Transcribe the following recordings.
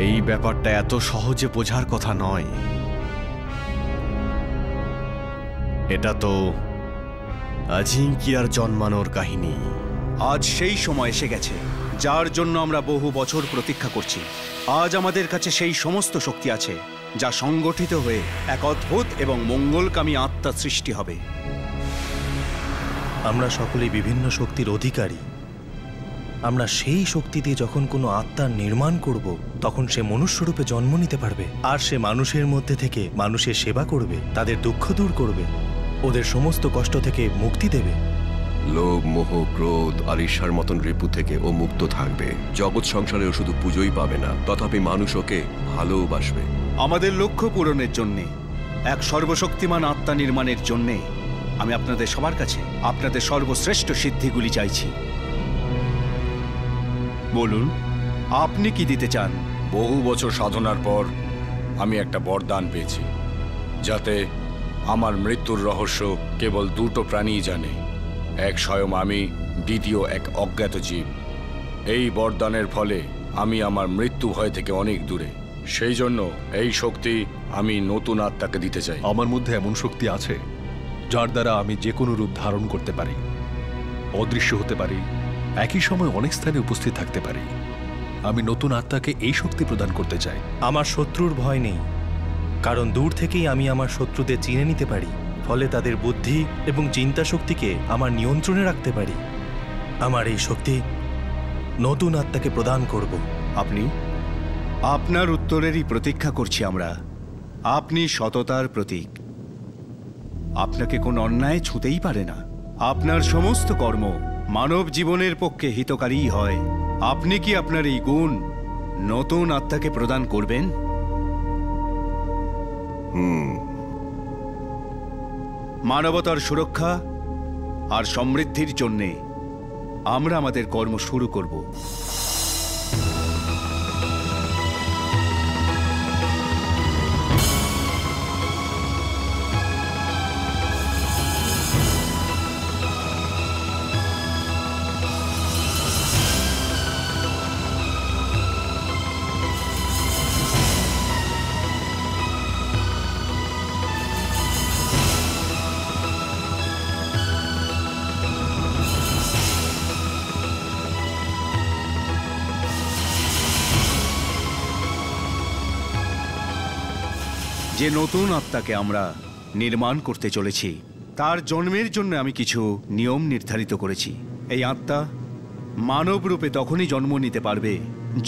এই ব্যাপারটা এত সহজে বোঝার কথা নয়। এটা তো আজিঙ্কিয়ার জন্মানোর কাহিনী। আজ সেই সময় এসে গেছে যার জন্য আমরা বহু বছর প্রতীক্ষা করছি। আজ আমাদের কাছে সেই সমস্ত শক্তি আছে যা সংগঠিত হয়ে এক অদ্ভুত এবং মঙ্গলকামী আত্মা সৃষ্টি হবে। আমরা সকলেই বিভিন্ন শক্তির অধিকারী। আমরা সেই শক্তি দিয়ে যখন কোনো আত্মার নির্মাণ করব, তখন সে মনুষ্যরূপে জন্ম নিতে পারবে, আর সে মানুষের মধ্যে থেকে মানুষের সেবা করবে, তাদের দুঃখ দূর করবে, ওদের সমস্ত কষ্ট থেকে মুক্তি দেবে। লোভ, মোহ, ক্রোধ আর ঈর্ষার মতন রিপু থেকে ও মুক্ত থাকবে। জগৎ সংসারে ও শুধু পুজোই পাবে না, তথাপি মানুষ ওকে ভালোবাসবে। আমাদের লক্ষ্য পূরণের জন্যে, এক সর্বশক্তিমান আত্মা নির্মাণের জন্যে আমি আপনাদের সবার কাছে আপনাদের সর্বশ্রেষ্ঠ সিদ্ধিগুলি চাইছি। বলুন, আপনি কি দিতে চান? বহু বছর সাধনার পর আমি একটা বরদান পেয়েছি, যাতে আমার মৃত্যুর রহস্য কেবল দুটো প্রাণীই জানে, এক স্বয়ং আমি, দ্বিতীয় এক অজ্ঞাত জীব। এই বরদানের ফলে আমি আমার মৃত্যু ভয় থেকে অনেক দূরে। সেই জন্য এই শক্তি আমি নতুন আত্মাকে দিতে চাই। আমার মধ্যে এমন শক্তি আছে যার দ্বারা আমি যে কোনো রূপ ধারণ করতে পারি, অদৃশ্য হতে পারি, একই সময় অনেক স্থানে উপস্থিত থাকতে পারি। আমি নতুন আত্মাকে এই শক্তি প্রদান করতে চাই। আমার শত্রুর ভয় নেই, কারণ দূর থেকেই আমি আমার শত্রুদের চিনে নিতে পারি, ফলে তাদের বুদ্ধি এবং চিন্তা শক্তিকে আমার নিয়ন্ত্রণে রাখতে পারি। আমার এই শক্তি নতুন আত্মাকে প্রদান করব। আপনি? আপনার উত্তরেরই প্রতীক্ষা করছি আমরা। আপনি সততার প্রতীক। আপনাকে কোন অন্যায় ছুঁতেই পারে না। আপনার সমস্ত কর্ম মানব জীবনের পক্ষে হিতকারী হয়। আপনি কি আপনার এই গুণ নতুন আত্মাকে প্রদান করবেন? মানবতার সুরক্ষা আর সমৃদ্ধির জন্যে আমরা আমাদের কর্ম শুরু করব। যে নতুন আত্মাকে আমরা নির্মাণ করতে চলেছি, তার জন্মের জন্য আমি কিছু নিয়ম নির্ধারিত করেছি। এই আত্মা মানব রূপে তখনই জন্ম নিতে পারবে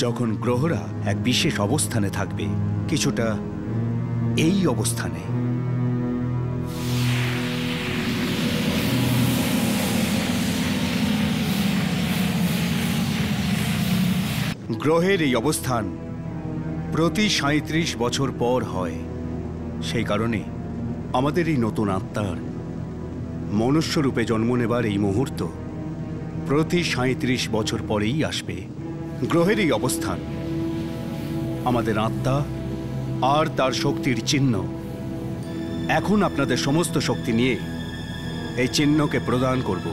যখন গ্রহরা এক বিশেষ অবস্থানে থাকবে, কিছুটা এই অবস্থানে। গ্রহের এই অবস্থান প্রতি ৩৭ বছর পর হয়। সেই কারণে আমাদের এই নতুন আত্মার মনুষ্যরূপে জন্ম নেবার এই মুহূর্ত প্রতি ৩৭ বছর পরেই আসবে। গ্রহের এই অবস্থান আমাদের আত্মা আর তার শক্তির চিহ্ন। এখন আপনাদের সমস্ত শক্তি নিয়ে এই চিহ্নকে প্রদান করব।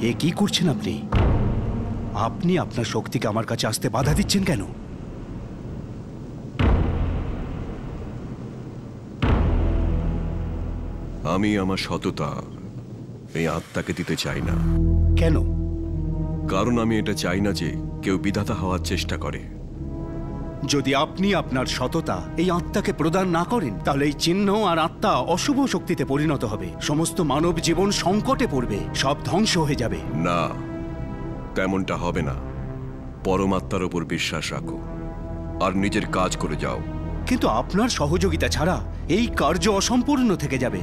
এ কি করছেন আপনি? আপনি আপনার শক্তিকে আমার কাছে আসতে বাধা দিচ্ছেন কেন? আমি আমার সততা এই আত্মাকে দিতে চাই না। কেন? কারণ আমি এটা চাই না যে কেউ বিধাতা হওয়ার চেষ্টা করে। যদি আপনি আপনার সততা এই আত্মাকে প্রদান না করেন, তাহলে এই চিহ্ন আর আত্মা অশুভ শক্তিতে পরিণত হবে। সমস্ত মানব জীবন সংকটে পড়বে, সব ধ্বংস হয়ে যাবে। না, তেমনটা হবে না। পরমাত্মার উপর বিশ্বাস রাখো আর নিজের কাজ করে যাও। কিন্তু আপনার সহযোগিতা ছাড়া এই কার্য অসম্পূর্ণ থেকে যাবে।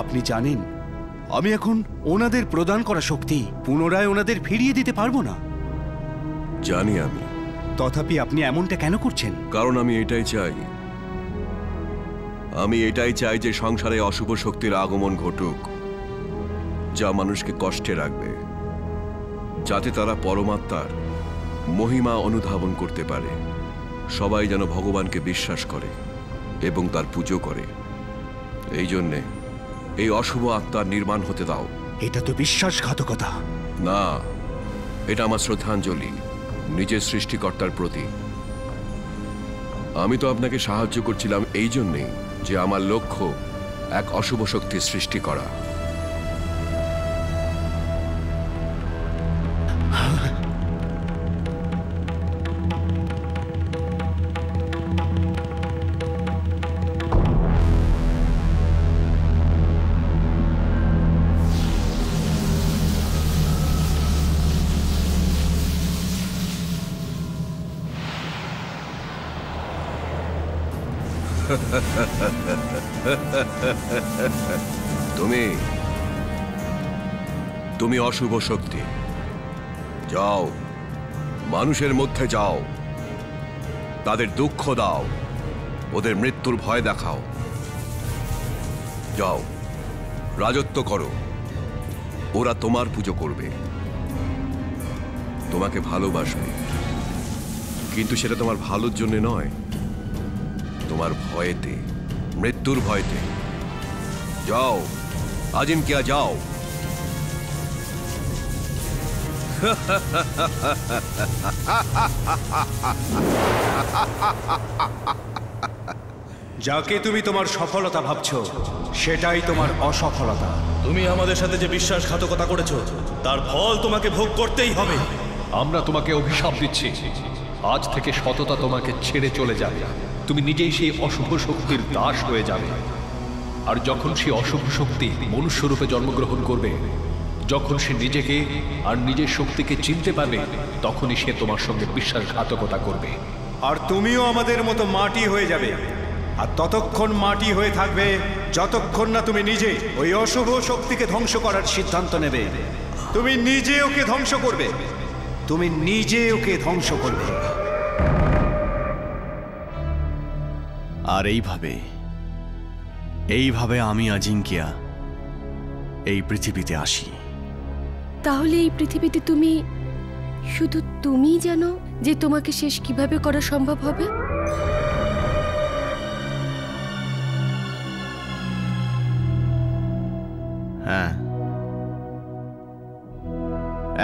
আপনি জানেন, আমি এখন ওনাদের প্রদান করা শক্তি পুনরায় ওনাদের ফিরিয়ে দিতে পারবো না। জানি আমি, তথাপি আপনি এমনটা কেন করছেন? কারণ আমি এটাই চাই যে সংসারে অশুভ শক্তির আগমন ঘটুক, যা মানুষকে কষ্টে রাখবে, যাতে তারা পরমাত্মার মহিমা অনুধাবন করতে পারে। সবাই যেন ভগবানকে বিশ্বাস করে এবং তার পুজো করে। এই জন্যে এই অশুভ আত্মার নির্মাণ হতে দাও। এটা তো বিশ্বাসঘাতকতা। না, এটা আমার শ্রদ্ধাঞ্জলি নিজের সৃষ্টিকর্তার প্রতি। আমি তো আপনাকে সাহায্য করছিলাম এই জন্যেই যে আমার লক্ষ্য এক অশুভ শক্তির সৃষ্টি করা। তুমি অশুভ শক্তি, যাও মানুষের মধ্যে যাও, তাদের দুঃখ দাও, ওদের মৃত্যুর ভয় দেখাও। যাও, রাজত্ব করো। ওরা তোমার পুজো করবে, তোমাকে ভালোবাসবে, কিন্তু সেটা তোমার ভালোর জন্য নয়, তোমার ভয়েতে, মৃত্যুর ভয়েতে। যাও আজিনকিয়া, যাও। যাকে তুমি তোমার সফলতা ভাবছো, সেটাই তোমার অসফলতা। তুমি আমাদের সাথে যে বিশ্বাসঘাতকতা করেছো, তার ফল তোমাকে ভোগ করতেই হবে। আমরা তোমাকে অভিশাপ দিচ্ছি, আজ থেকে সততা তোমাকে ছেড়ে চলে যাবে। তুমি নিজেই সেই অশুভ শক্তির দাস হয়ে যাবে। আর যখন সেই অশুভ শক্তি মনুষ্যরূপে জন্মগ্রহণ করবে, যখন সে নিজেকে আর নিজের শক্তিকে চিনতে পারবে, তখনই সে তোমার সঙ্গে বিশ্বাসঘাতকতা করবে। আর তুমিও আমাদের মতো মাটি হয়ে যাবে। আর ততক্ষণ মাটি হয়ে থাকবে যতক্ষণ না তুমি নিজে ওই অশুভ শক্তিকে ধ্বংস করার সিদ্ধান্ত নেবে। তুমি নিজে ওকে ধ্বংস করবে, তুমি নিজে ওকে ধ্বংস করবে। আর এইভাবে আমি আজিঙ্কিয়া এই পৃথিবীতে আসি। তাহলে এই পৃথিবীতে তুমি শুধু তুমিই জানো যে তোমাকে শেষ কিভাবে করা সম্ভব হবে? হ্যাঁ,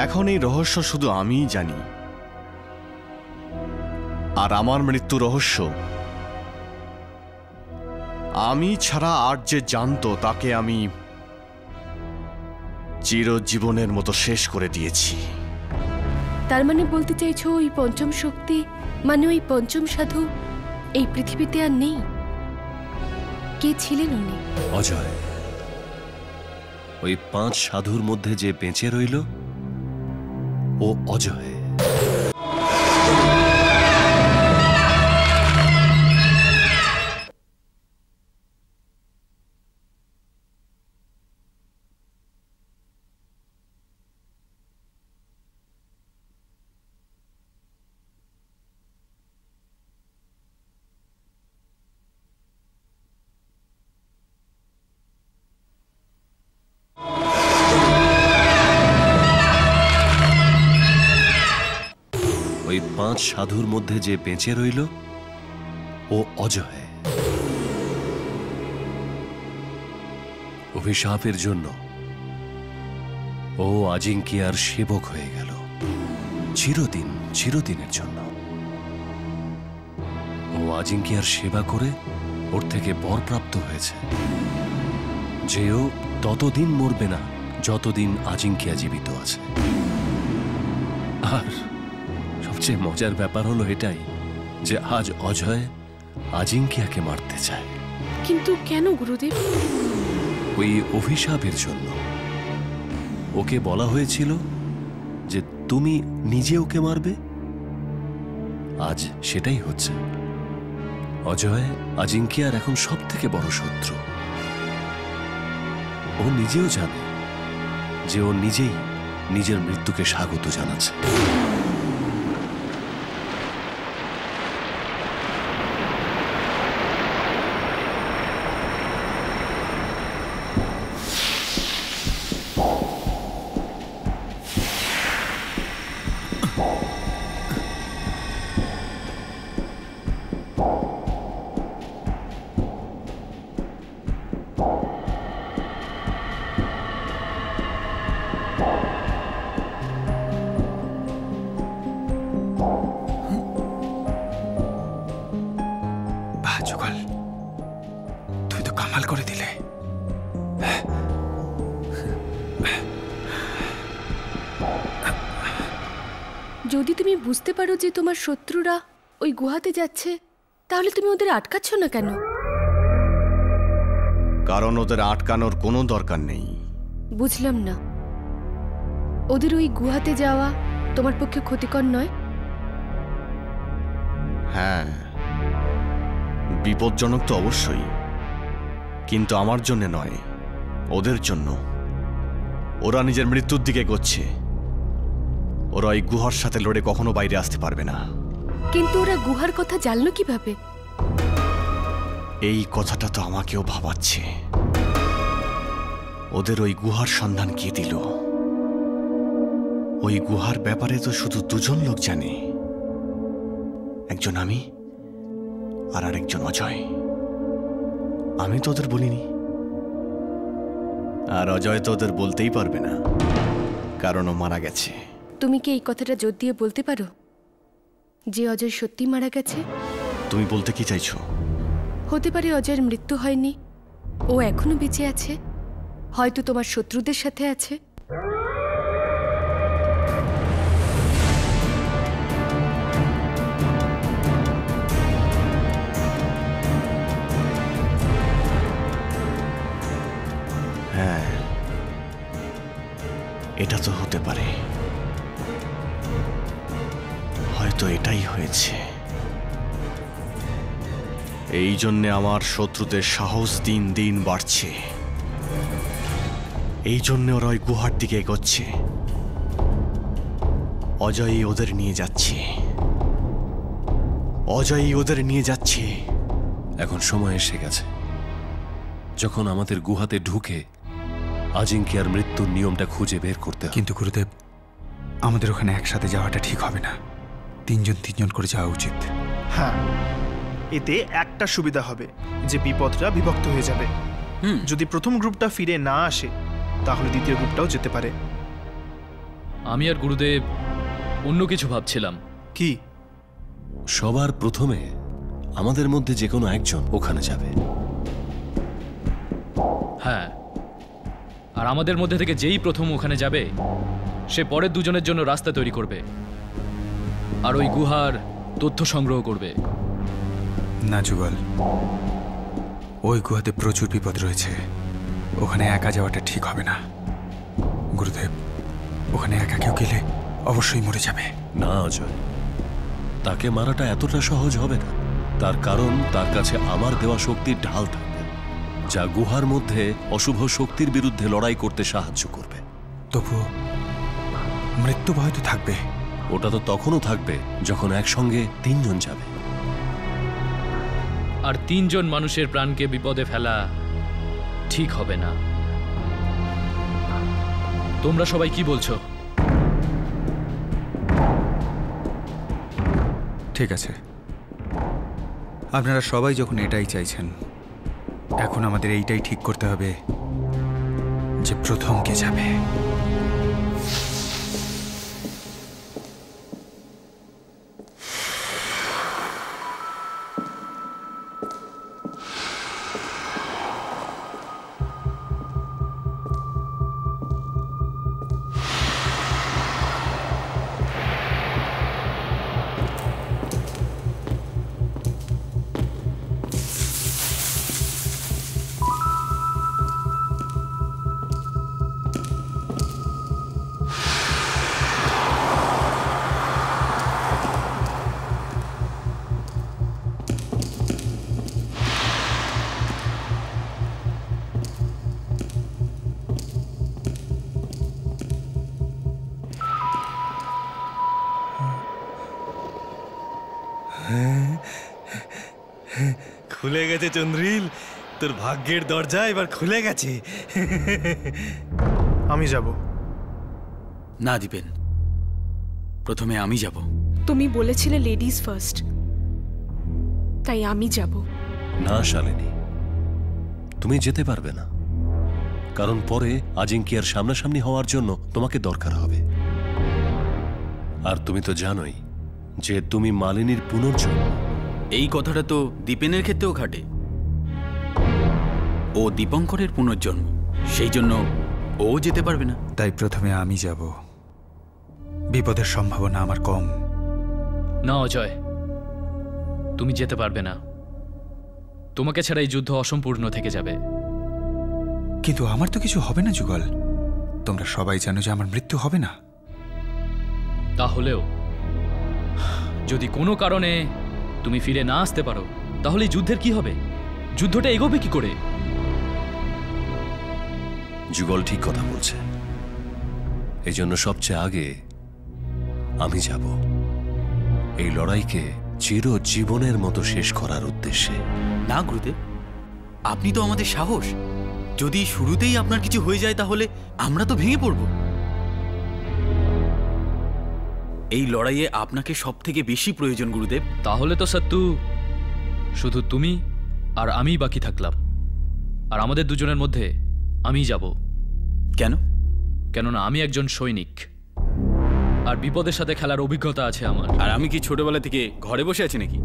এখন এই রহস্য শুধু আমিই জানি। আর আমার মৃত্যু রহস্য আমি ছাড়া আর যে জানতো, তাকে আমি চিরজীবনের মতো শেষ করে দিয়েছি। তার মানে বলতে চাইছো ওই পঞ্চম শক্তি, মানে ওই পঞ্চম সাধু এই পৃথিবীতে আর নেই? কে ছিলেন উনি? অজয়, ওই 5 সাধুর মধ্যে যে বেঁচে রইল, ও অজয়। ওই 5 সাধুর মধ্যে যে বেঁচে রইল, ও অজয়। অভিশাপের জন্য ও আজিঙ্কিয়ার সেবক হয়ে গেল, চিরদিনের জন্য। ও আজিঙ্কিয়ার সেবা করে ওর থেকে বরপ্রাপ্ত হয়েছে যে ও ততদিন মরবে না যতদিন আজিঙ্কিয়া জীবিত আছে। আর সবচেয়ে মজার ব্যাপার হলো এটাই যে আজ অজয় আজিঙ্কিয়াকে মারতে চায়। কিন্তু কেন গুরুদেব? ওই অভিশাপের জন্য। ওকে বলা হয়েছিল যে তুমি নিজে ওকে মারবে, আজ সেটাই হচ্ছে। অজয় আজিঙ্কিয়ার এখন সব থেকে বড় শত্রু। ও নিজেও জানে যে ও নিজেই নিজের মৃত্যুকে স্বাগত জানাচ্ছে। যুগল, তুই তো কামাল করে দিলে। যদি তুমি বুঝতে পারো যে তোমার শত্রুরা ওই গুহাতে যাচ্ছে, তাহলে তুমি ওদের আটকাচ্ছ না কেন? কারণ ওদের আটকানোর কোনো দরকার নেই। বুঝলাম না, ওদের ওই গুহাতে যাওয়া তোমার পক্ষে ক্ষতিকর নয়? হ্যাঁ, বিপজ্জনক তো অবশ্যই, কিন্তু আমার জন্য নয়, ওদের জন্য। ওরা নিজের মৃত্যুর দিকে এগোচ্ছে। ওরা এই গুহার সাথে লড়ে কখনো বাইরে আসতে পারবে না। কিন্তু ওরা গুহার কথা জানলো কিভাবে? এই কথাটা তো আমাকেও ভাবাচ্ছে। ওদের ওই গুহার সন্ধান কে দিল? ওই গুহার ব্যাপারে তো শুধু দুজন লোক জানে, একজন আমি আর আরেকজন অজয়। আমি তো ওদের বলিনি, আর অজয় তো ওদের বলতেই পারবে না, কারণ ও মারা গেছে। তুমি কি এই কথাটা জোর দিয়ে বলতে পারো যে অজয় সত্যি মারা গেছে? তুমি বলতে কি চাইছো? হতে পারে অজয়ের মৃত্যু হয়নি, ও এখনো বেঁচে আছে, হয়তো তোমার শত্রুদের সাথে আছে। হ্যাঁ, এটা তো হতে পারে। হয়তো এটাই হয়েছে। এই জন্যে আমার শত্রুদের সাহস দিন দিন বাড়ছে। এই জন্য ওরা ওই গুহার দিকে এগোচ্ছে। অজয়ই ওদের নিয়ে যাচ্ছে, অজয়ই ওদের নিয়ে যাচ্ছে। এখন সময় এসে গেছে যখন আমাদের গুহাতে ঢুকে আজিঙ্কিয়ার মৃত্যুর নিয়মটা খুঁজে বের করতে হবে। কিন্তু গুরুদেব, আমাদের ওখানে একসাথে যাওয়াটা ঠিক হবে না। তিনজন তিনজন করে যাওয়া উচিত। হ্যাঁ, এতে একটা সুবিধা হবে যে বিপদটা বিভক্ত হয়ে যাবে। যদি প্রথম গ্রুপটা ফিরে না আসে, তাহলে দ্বিতীয় গ্রুপটাও যেতে পারে। আমি আর গুরুদেব অন্য কিছু ভাবছিলাম। কি? সবার প্রথমে আমাদের মধ্যে যে কোনো একজন ওখানে যাবে। হ্যাঁ, আর আমাদের মধ্যে থেকে যেই প্রথম ওখানে যাবে, সে পরের দুজনের জন্য রাস্তা তৈরি করবে আর ওই গুহার তথ্য সংগ্রহ করবে। না যুগল, ওই গুহাতে প্রচুর বিপদ রয়েছে। ওখানে একা যাওয়াটা ঠিক হবে না। গুরুদেব, ওখানে একা কেউ গেলে অবশ্যই মরে যাবে। না অজয়, তাকে মারাটা এতটা সহজ হবে না। তার কারণ তার কাছে আমার দেওয়া শক্তির ঢাল থাকবে, যা গুহার মধ্যে অশুভ শক্তির বিরুদ্ধে লড়াই করতে সাহায্য করবে। তবুও মৃত্যু ভয় তো থাকবে। ওটা তো তখনও থাকবে যখন একসঙ্গে তিনজন যাবে। আর তিনজন মানুষের প্রাণকে বিপদে ফেলা ঠিক হবে না। তোমরা সবাই কি বলছো? ঠিক আছে, আপনারা সবাই যখন এটাই চাইছেন, এখন আমাদের এইটাই ঠিক করতে হবে যে প্রথম কে যাবে। খুলে গেছে চন্দ্রিল, তোর ভাগ্যের দরজা এবার খুলে গেছে। আমি যাব না দিবেন, প্রথমে আমি যাব। তুমি বলেছিলে লেডিজ ফার্স্ট, তাই আমি যাব। না শালিনী, তুমি যেতে পারবে না, কারণ পরে আজিঙ্কিয়ার সামনাসামনি হওয়ার জন্য তোমাকে দরকার হবে। আর তুমি তো জানোই যে তুমি মালিনীর পুনর্জন্ম। এই কথাটা তো দীপেনের ক্ষেত্রেও খাটে। ও দীপঙ্করের পুনর্জন্ম, সেই জন্য ও যেতে পারবে না। তাই প্রথমে আমি যাব, বিপদের সম্ভাবনা আমার কম। না অজয়, তুমি যেতে পারবে না। তোমাকে ছাড়া এই যুদ্ধ অসম্পূর্ণ থেকে যাবে। কিন্তু আমার তো কিছু হবে না যুগল, তোমরা সবাই জানো যে আমার মৃত্যু হবে না। তাহলেও যদি কোনো কারণে তুমি ফিরে না আসতে পারো, তাহলে এই যুদ্ধের কি হবে? যুদ্ধটা এগোবে কি করে? যুগল ঠিক কথা বলছে। এই জন্য সবচেয়ে আগে আমি যাব, এই লড়াইকে চিরজীবনের মতো শেষ করার উদ্দেশ্যে। না গুরুদেব, আপনি তো আমাদের সাহস। যদি শুরুতেই আপনার কিছু হয়ে যায় তাহলে আমরা তো ভেঙে পড়ব। এই লড়াইয়ে আপনাকে সব থেকে বেশি প্রয়োজন গুরুদেব। তাহলে তো সত্যু শুধু তুমি আর আমি বাকি থাকলাম, আর আমাদের দুজনের মধ্যে আমি যাব। কেন? কেননা আমি একজন সৈনিক, আর বিপদের সাথে খেলার অভিজ্ঞতা আছে আমার। আর আমি কি ছোটবেলা থেকে ঘরে বসে আছি নাকি?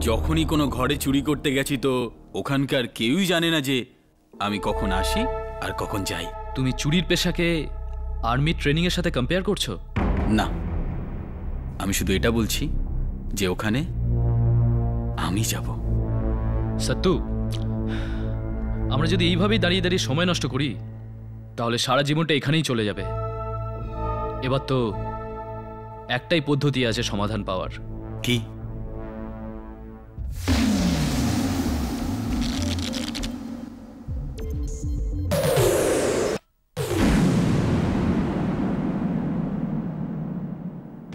যখনই কোনো ঘরে চুরি করতে গেছি তো ওখানকার কেউই জানে না যে আমি কখন আসি আর কখন যাই। তুমি চুরির পেশাকে আর্মি ট্রেনিং এর সাথে কম্পেয়ার করছো? না, আমি শুধু এটা বলছি যে ওখানে আমি যাব। সত্যু, আমরা যদি এইভাবেই দাঁড়িয়ে দাঁড়িয়ে সময় নষ্ট করি তাহলে সারা জীবনটা এখানেই চলে যাবে। এবার তো একটাই পদ্ধতি আছে সমাধান পাওয়ার। কি?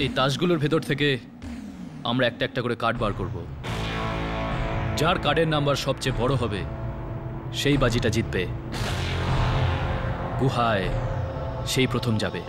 এই তাসগুলোর ভেতর থেকে আমরা একটা একটা করে কার্ড বার করব। যার কার্ডের নাম্বার সবচেয়ে বড় হবে সেই বাজিটা জিতবে। গুহায় সেই প্রথম যাবে।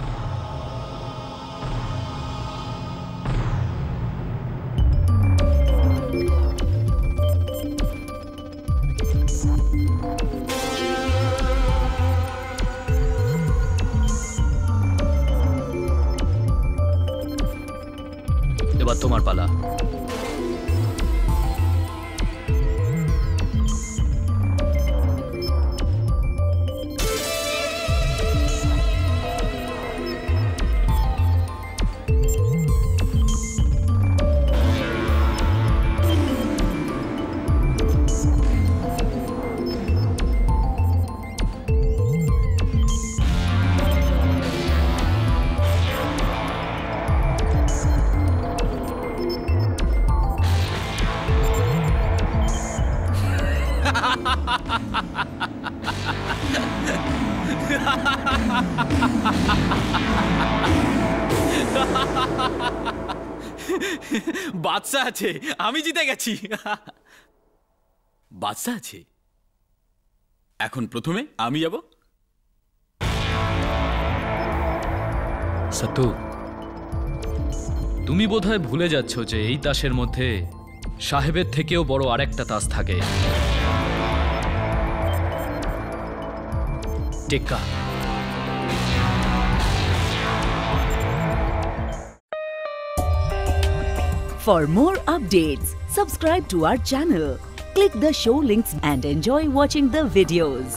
এবার তোমার পালা। বাদশা আছে, আমি জিতে গেছি। বাদশা আছে, এখন প্রথমে আমি যাব। সত্যু, তুমি বোধহয় ভুলে যাচ্ছ যে এই তাসের মধ্যে সাহেবের থেকেও বড় আরেকটা তাস থাকে, টেক্কা। For more updates, subscribe to our channel, click the show links and enjoy watching the videos.